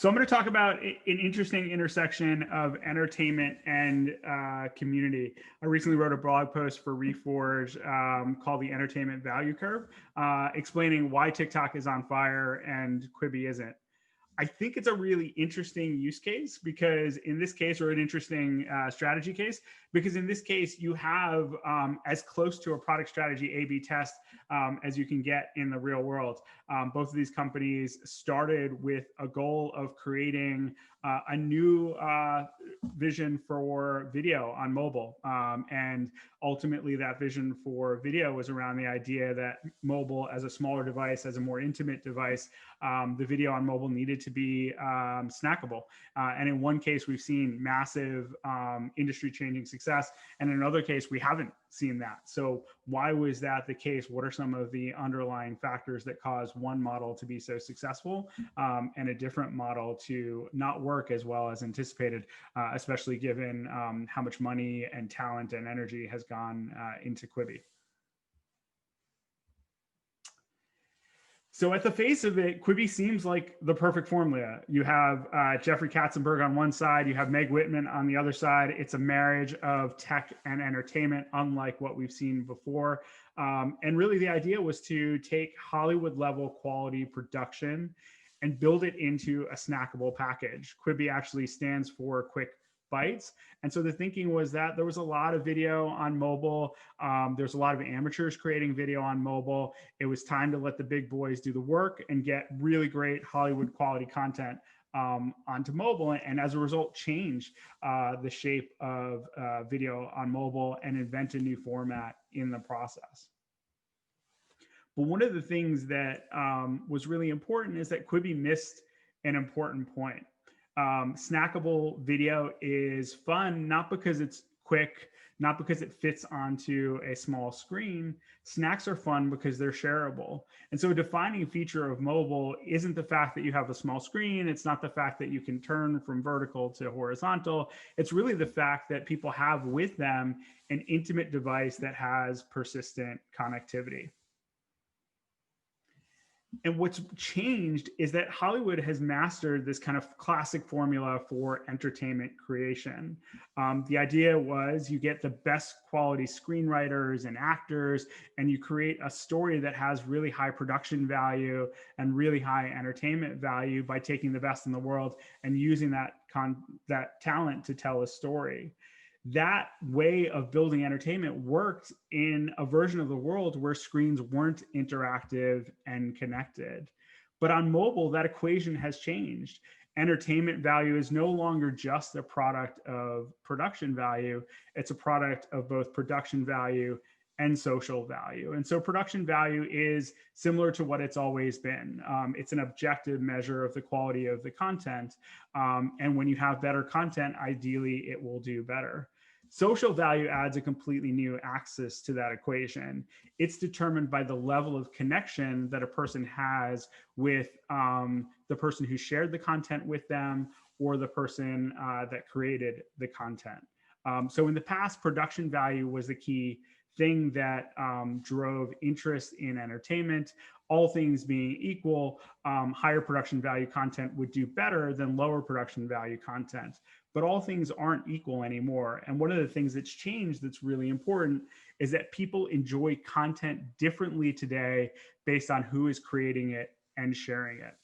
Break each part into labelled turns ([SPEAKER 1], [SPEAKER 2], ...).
[SPEAKER 1] So I'm going to talk about an interesting intersection of entertainment and community. I recently wrote a blog post for Reforge called The Entertainment Value Curve, explaining why TikTok is on fire and Quibi isn't. I think it's a really interesting use case because in this case, or an interesting strategy case, because in this case, you have as close to a product strategy A/B test as you can get in the real world. Both of these companies started with a goal of creating a new vision for video on mobile. And ultimately that vision for video was around the idea that mobile as a smaller device, as a more intimate device, the video on mobile needed to be snackable. And in one case, we've seen massive industry changing success. And in another case, we haven't seen that. So why was that the case? What are some of the underlying factors that caused one model to be so successful and a different model to not work as well as anticipated, especially given how much money and talent and energy has gone into Quibi? So at the face of it, Quibi seems like the perfect formula. You have Jeffrey Katzenberg on one side, you have Meg Whitman on the other side. It's a marriage of tech and entertainment, unlike what we've seen before. And really the idea was to take Hollywood level quality production and build it into a snackable package. Quibi actually stands for quick bites. And so the thinking was that there was a lot of video on mobile. There's a lot of amateurs creating video on mobile. It was time to let the big boys do the work and get really great Hollywood quality content onto mobile. And as a result, change the shape of video on mobile and invent a new format in the process. But one of the things that was really important is that Quibi missed an important point. Snackable video is fun, not because it's quick, not because it fits onto a small screen. Snacks are fun because they're shareable. And so a defining feature of mobile isn't the fact that you have a small screen. It's not the fact that you can turn from vertical to horizontal. It's really the fact that people have with them an intimate device that has persistent connectivity. And what's changed is that Hollywood has mastered this kind of classic formula for entertainment creation. The idea was you get the best quality screenwriters and actors, and you create a story that has really high production value and really high entertainment value by taking the best in the world and using that talent to tell a story. That way of building entertainment worked in a version of the world where screens weren't interactive and connected. But on mobile, that equation has changed. Entertainment value is no longer just a product of production value. It's a product of both production value and social value. And so production value is similar to what it's always been. It's an objective measure of the quality of the content. And when you have better content, ideally it will do better. Social value adds a completely new axis to that equation. It's determined by the level of connection that a person has with the person who shared the content with them or the person that created the content. So in the past, production value was the key thing that drove interest in entertainment. All things being equal, higher production value content would do better than lower production value content. But all things aren't equal anymore. And one of the things that's changed that's really important is that people enjoy content differently today based on who is creating it and sharing it.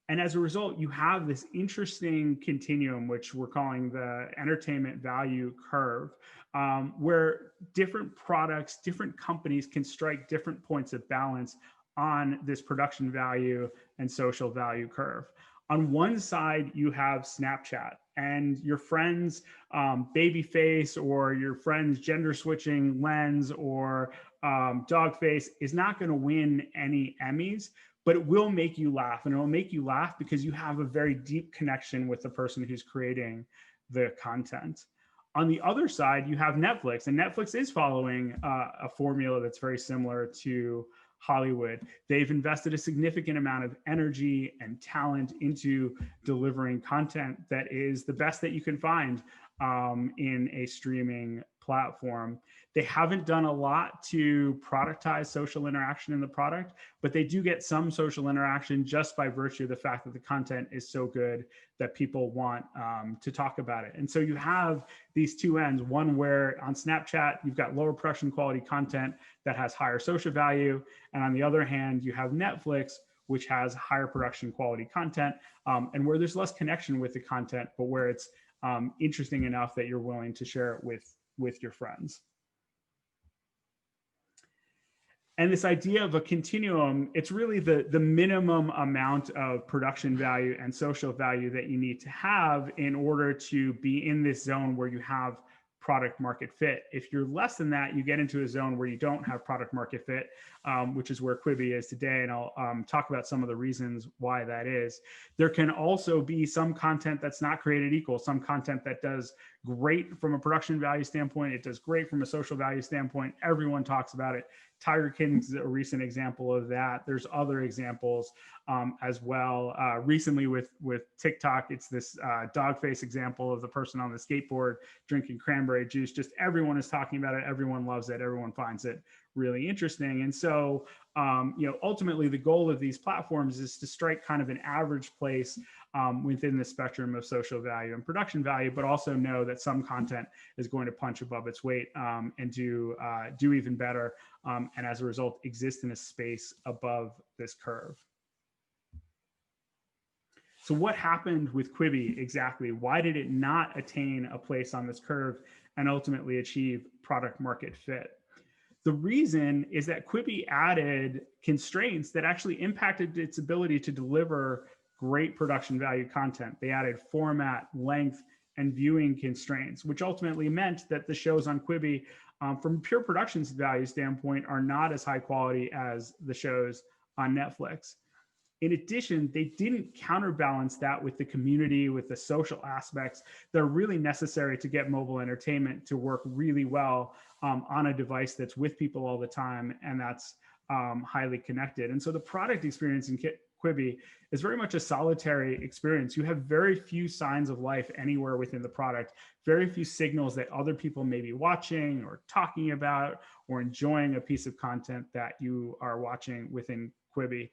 [SPEAKER 1] And as a result, you have this interesting continuum, which we're calling the entertainment value curve, where different products, different companies can strike different points of balance on this production value and social value curve. On one side, you have Snapchat and your friend's baby face or your friend's gender switching lens or dog face is not going to win any Emmys, but it will make you laugh. And it will make you laugh because you have a very deep connection with the person who's creating the content. On the other side, you have Netflix, and Netflix is following a formula that's very similar to Hollywood. They've invested a significant amount of energy and talent into delivering content that is the best that you can find in a streaming platform. They haven't done a lot to productize social interaction in the product, but they do get some social interaction just by virtue of the fact that the content is so good that people want to talk about it. And so you have these two ends, one where on Snapchat, you've got lower production quality content that has higher social value. And on the other hand, you have Netflix, which has higher production quality content, and where there's less connection with the content, but where it's interesting enough that you're willing to share it with your friends. And this idea of a continuum, it's really the minimum amount of production value and social value that you need to have in order to be in this zone where you have product market fit. If you're less than that, you get into a zone where you don't have product market fit, which is where Quibi is today. And I'll talk about some of the reasons why that is. There can also be some content that's not created equal, some content that does great from a production value standpoint. It does great from a social value standpoint. Everyone talks about it. Tiger King is a recent example of that. There's other examples as well. Recently with TikTok, it's this dog face example of the person on the skateboard drinking cranberry juice. Just everyone is talking about it. Everyone loves it. Everyone finds it really interesting. And so, ultimately the goal of these platforms is to strike kind of an average place within the spectrum of social value and production value, but also know that some content is going to punch above its weight and do even better. And as a result, exist in a space above this curve. So what happened with Quibi exactly? Why did it not attain a place on this curve and ultimately achieve product market fit? The reason is that Quibi added constraints that actually impacted its ability to deliver great production value content. They added format, length, and viewing constraints, which ultimately meant that the shows on Quibi, from a pure production value standpoint, are not as high quality as the shows on Netflix. In addition, they didn't counterbalance that with the community, with the social aspects that are really necessary to get mobile entertainment to work really well on a device that's with people all the time and that's highly connected. And so the product experience in Quibi is very much a solitary experience. You have very few signs of life anywhere within the product, very few signals that other people may be watching or talking about or enjoying a piece of content that you are watching within Quibi.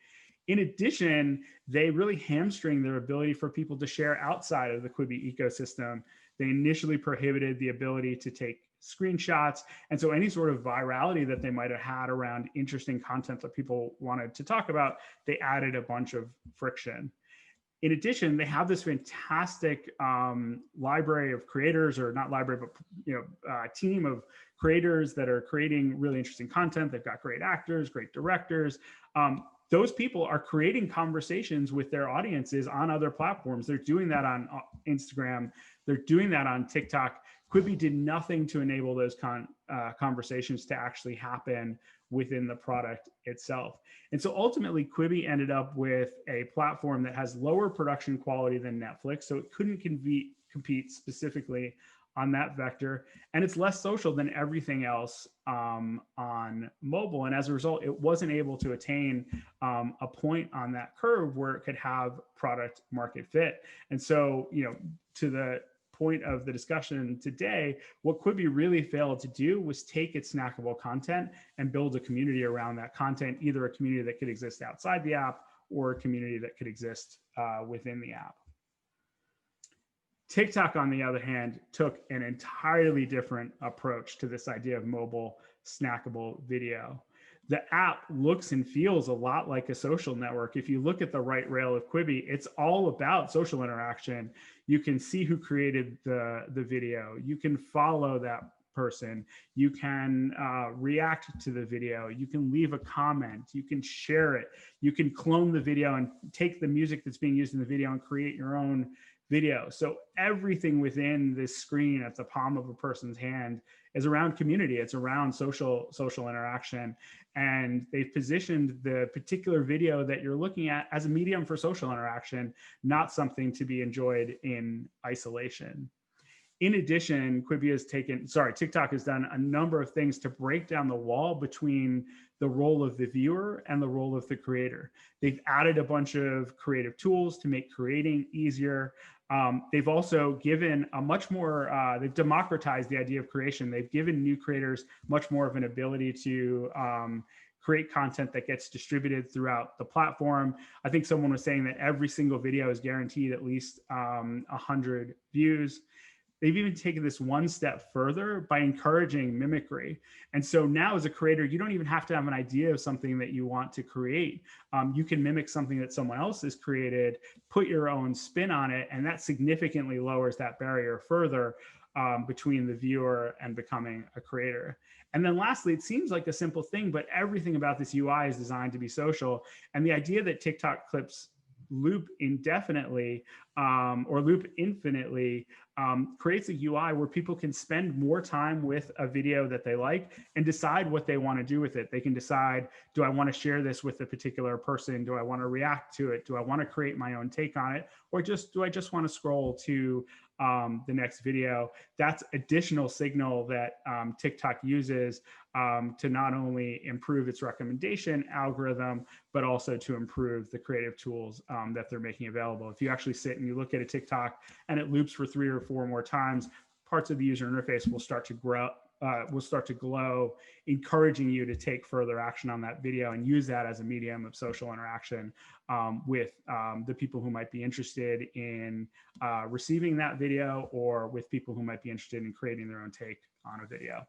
[SPEAKER 1] In addition, they really hamstring their ability for people to share outside of the Quibi ecosystem. They initially prohibited the ability to take screenshots. And so any sort of virality that they might have had around interesting content that people wanted to talk about, they added a bunch of friction. In addition, they have this fantastic library of creators, or not library, but team of creators that are creating really interesting content. They've got great actors, great directors. Those people are creating conversations with their audiences on other platforms. They're doing that on Instagram. They're doing that on TikTok. Quibi did nothing to enable those conversations to actually happen within the product itself. And so ultimately, Quibi ended up with a platform that has lower production quality than Netflix, so it couldn't compete specifically on that vector, and it's less social than everything else on mobile. And as a result, it wasn't able to attain a point on that curve where it could have product market fit. And so, to the point of the discussion today, what Quibi really failed to do was take its snackable content and build a community around that content, either a community that could exist outside the app or a community that could exist within the app. TikTok, on the other hand, took an entirely different approach to this idea of mobile snackable video. The app looks and feels a lot like a social network. If you look at the right rail of Quibi, it's all about social interaction. You can see who created the video. You can follow that person. You can react to the video. You can leave a comment. You can share it. You can clone the video and take the music that's being used in the video and create your own video. So everything within this screen at the palm of a person's hand is around community. It's around social interaction. And they've positioned the particular video that you're looking at as a medium for social interaction, not something to be enjoyed in isolation. In addition, TikTok has done a number of things to break down the wall between the role of the viewer and the role of the creator. They've added a bunch of creative tools to make creating easier. They've also given a much more, they've democratized the idea of creation. They've given new creators much more of an ability to create content that gets distributed throughout the platform. I think someone was saying that every single video is guaranteed at least 100 views. They've even taken this one step further by encouraging mimicry. And so now as a creator, you don't even have to have an idea of something that you want to create. You can mimic something that someone else has created, put your own spin on it, and that significantly lowers that barrier further between the viewer and becoming a creator. And then lastly, it seems like a simple thing, but everything about this UI is designed to be social. And the idea that TikTok clips loop indefinitely or loop infinitely creates a UI where people can spend more time with a video that they like and decide what they want to do with it. They can decide, do I want to share this with a particular person? Do I want to react to it? Do I want to create my own take on it? Or do I just want to scroll to the next video? That's additional signal that TikTok uses to not only improve its recommendation algorithm, but also to improve the creative tools that they're making available. If you actually sit and you look at a TikTok and it loops for 3 or 4 more times, parts of the user interface will start to grow, will start to glow, encouraging you to take further action on that video and use that as a medium of social interaction with the people who might be interested in receiving that video, or with people who might be interested in creating their own take on a video.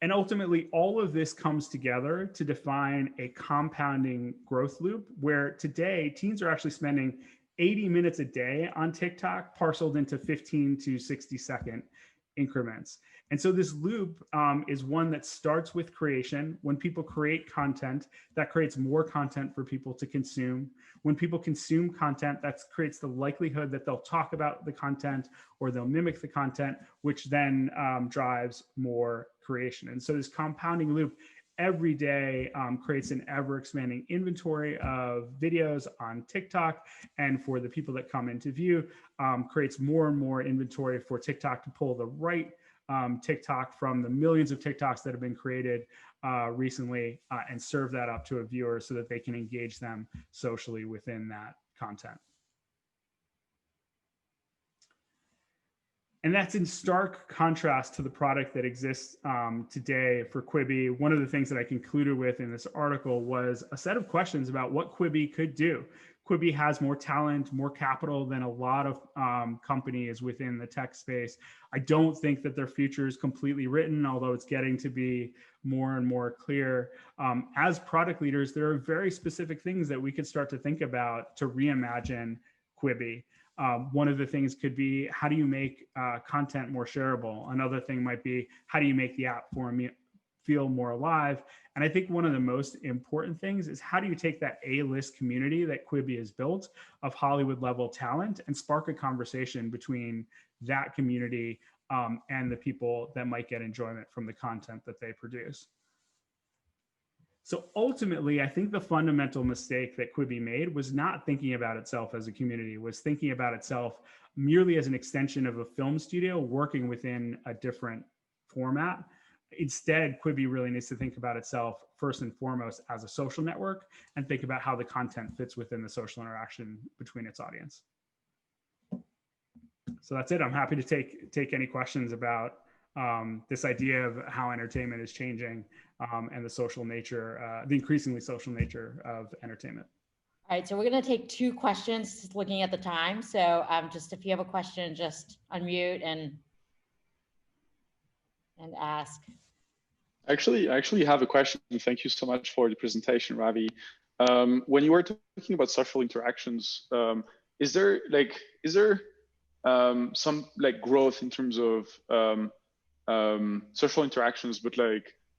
[SPEAKER 1] And ultimately, all of this comes together to define a compounding growth loop, where today teens are actually spending 80 minutes a day on TikTok, parceled into 15 to 60-second increments. And so this loop is one that starts with creation. When people create content, that creates more content for people to consume. When people consume content, that creates the likelihood that they'll talk about the content or they'll mimic the content, which then drives more creation. And so this compounding loop every day creates an ever expanding inventory of videos on TikTok. And for the people that come into view, creates more and more inventory for TikTok to pull the right TikTok from the millions of TikToks that have been created recently and serve that up to a viewer so that they can engage them socially within that content. And that's in stark contrast to the product that exists today for Quibi. One of the things that I concluded with in this article was a set of questions about what Quibi could do. Quibi has more talent, more capital than a lot of companies within the tech space. I don't think that their future is completely written, although it's getting to be more and more clear. As product leaders, there are very specific things that we could start to think about to reimagine Quibi. One of the things could be, how do you make content more shareable? Another thing might be, how do you make the app feel more alive? And I think one of the most important things is, how do you take that A-list community that Quibi has built of Hollywood level talent and spark a conversation between that community and the people that might get enjoyment from the content that they produce? So ultimately, I think the fundamental mistake that Quibi made was not thinking about itself as a community, was thinking about itself merely as an extension of a film studio working within a different format. Instead, Quibi really needs to think about itself first and foremost as a social network, and think about how the content fits within the social interaction between its audience. So that's it. I'm happy to take any questions about this idea of how entertainment is changing and the social nature, the increasingly social nature of entertainment.
[SPEAKER 2] All right, so we're going to take 2 questions, just looking at the time. So just if you have a question, just unmute and ask.
[SPEAKER 3] I actually have a question. Thank you so much for the presentation, Ravi. When you were talking about social interactions, is there some growth in terms of social interactions, but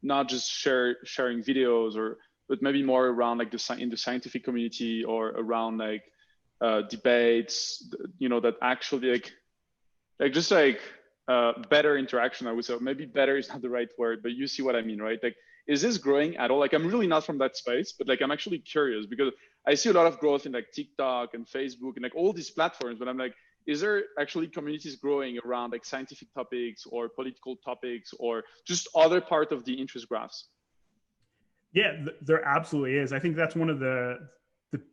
[SPEAKER 3] not just sharing videos, but maybe more around in the scientific community, or around debates, that actually better interaction, I would say. Maybe better is not the right word, but you see what I mean, right? Is this growing at all? I'm really not from that space, but I'm actually curious, because I see a lot of growth in TikTok and Facebook and all these platforms, but I'm is there actually communities growing around like scientific topics or political topics or just other part of the interest graphs?
[SPEAKER 1] Yeah, there absolutely is. I think that's one of the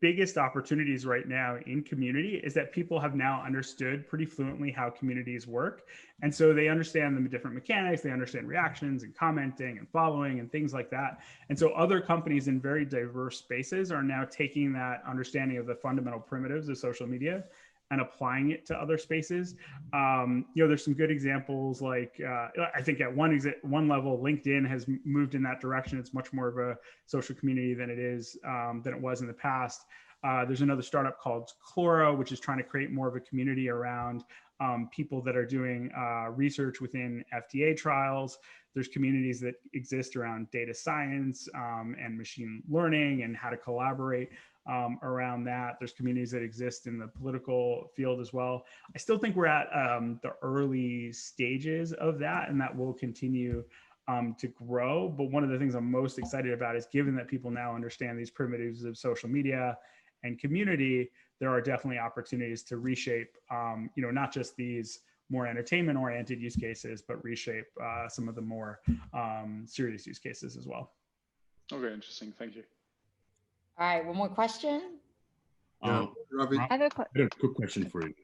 [SPEAKER 1] biggest opportunities right now in community is that people have now understood pretty fluently how communities work. And so they understand the different mechanics, they understand reactions and commenting and following and things like that. And so other companies in very diverse spaces are now taking that understanding of the fundamental primitives of social media and applying it to other spaces. There's some good examples like, I think at one level, LinkedIn has moved in that direction. It's much more of a social community than it was in the past. There's another startup called Chloro, which is trying to create more of a community around people that are doing research within FDA trials. There's communities that exist around data science and machine learning and how to collaborate around that. There's communities that exist in the political field as well. I still think we're at the early stages of that, and that will continue to grow. But one of the things I'm most excited about is, given that people now understand these primitives of social media and community, there are definitely opportunities to reshape, not just these more entertainment-oriented use cases, but reshape some of the more serious use cases as well.
[SPEAKER 3] Okay, interesting. Thank you.
[SPEAKER 2] All right, one more question.
[SPEAKER 4] Ravi,
[SPEAKER 5] I have a quick question for you.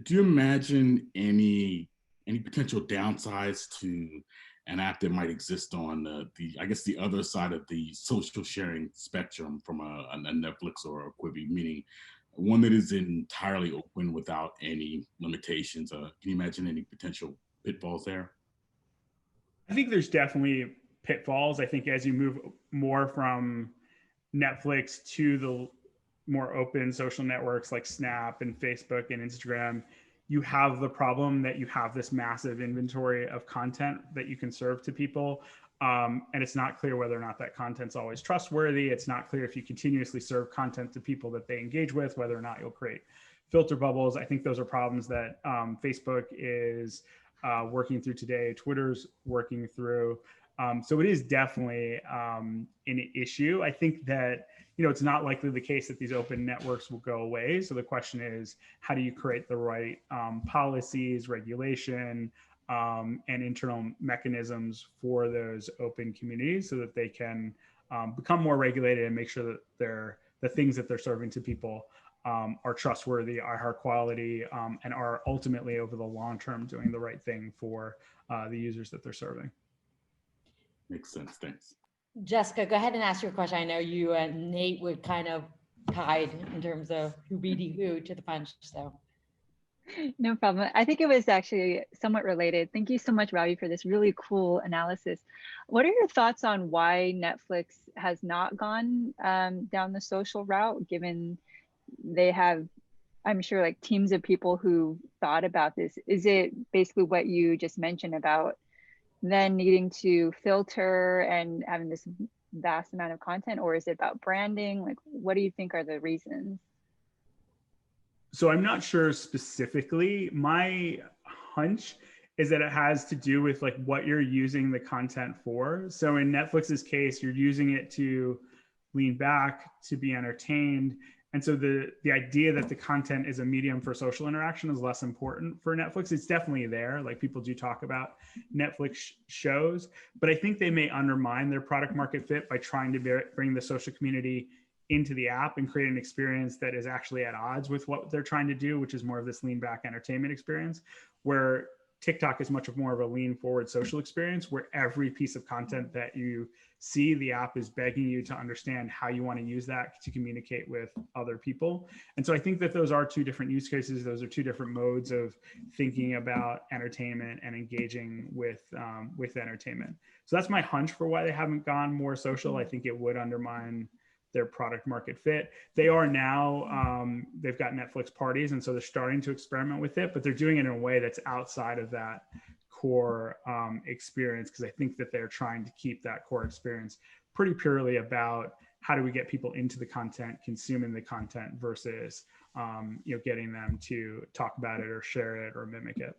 [SPEAKER 5] Do you imagine any potential downsides to an app that might exist on the other side of the social sharing spectrum from a Netflix or a Quibi, meaning one that is entirely open without any limitations? Can you imagine any potential pitfalls there?
[SPEAKER 1] I think there's definitely pitfalls. I think as you move more from Netflix to the more open social networks like Snap and Facebook and Instagram, you have the problem that you have this massive inventory of content that you can serve to people. And it's not clear whether or not that content's always trustworthy. It's not clear if you continuously serve content to people that they engage with, whether or not you'll create filter bubbles. I think those are problems that Facebook is working through today. Twitter's working through. So it is definitely an issue. I think that, it's not likely the case that these open networks will go away. So the question is, how do you create the right policies, regulation, and internal mechanisms for those open communities so that they can become more regulated and make sure that the things that they're serving to people are trustworthy, are high quality, and are ultimately over the long term doing the right thing for the users that they're serving.
[SPEAKER 5] Makes sense. Thanks.
[SPEAKER 2] Jessica, go ahead and ask your question. I know you and Nate would kind of tied in terms of who beat who to the punch. So
[SPEAKER 4] no problem. I think it was actually somewhat related. Thank you so much, Ravi, for this really cool analysis. What are your thoughts on why Netflix has not gone down the social route, given they have, I'm sure, like teams of people who thought about this? Is it basically what you just mentioned about then needing to filter and having this vast amount of content, or is it about branding? Like, what do you think are the reasons?
[SPEAKER 1] So I'm not sure specifically. My hunch is that it has to do with like what you're using the content for. So in Netflix's case, you're using it to lean back, to be entertained. And so the idea that the content is a medium for social interaction is less important for Netflix. It's definitely there. Like, people do talk about Netflix shows, but I think they may undermine their product market fit by trying to bring the social community into the app and create an experience that is actually at odds with what they're trying to do, which is more of this lean back entertainment experience, where TikTok is much more of a lean forward social experience, where every piece of content that you see, the app is begging you to understand how you want to use that to communicate with other people. And so I think that those are two different use cases. Those are two different modes of thinking about entertainment and engaging with entertainment. So that's my hunch for why they haven't gone more social. I think it would undermine their product market fit. They are now, they've got Netflix parties, and so they're starting to experiment with it, but they're doing it in a way that's outside of that core experience, because I think that they're trying to keep that core experience pretty purely about how do we get people into the content, consuming the content, versus getting them to talk about it or share it or mimic it.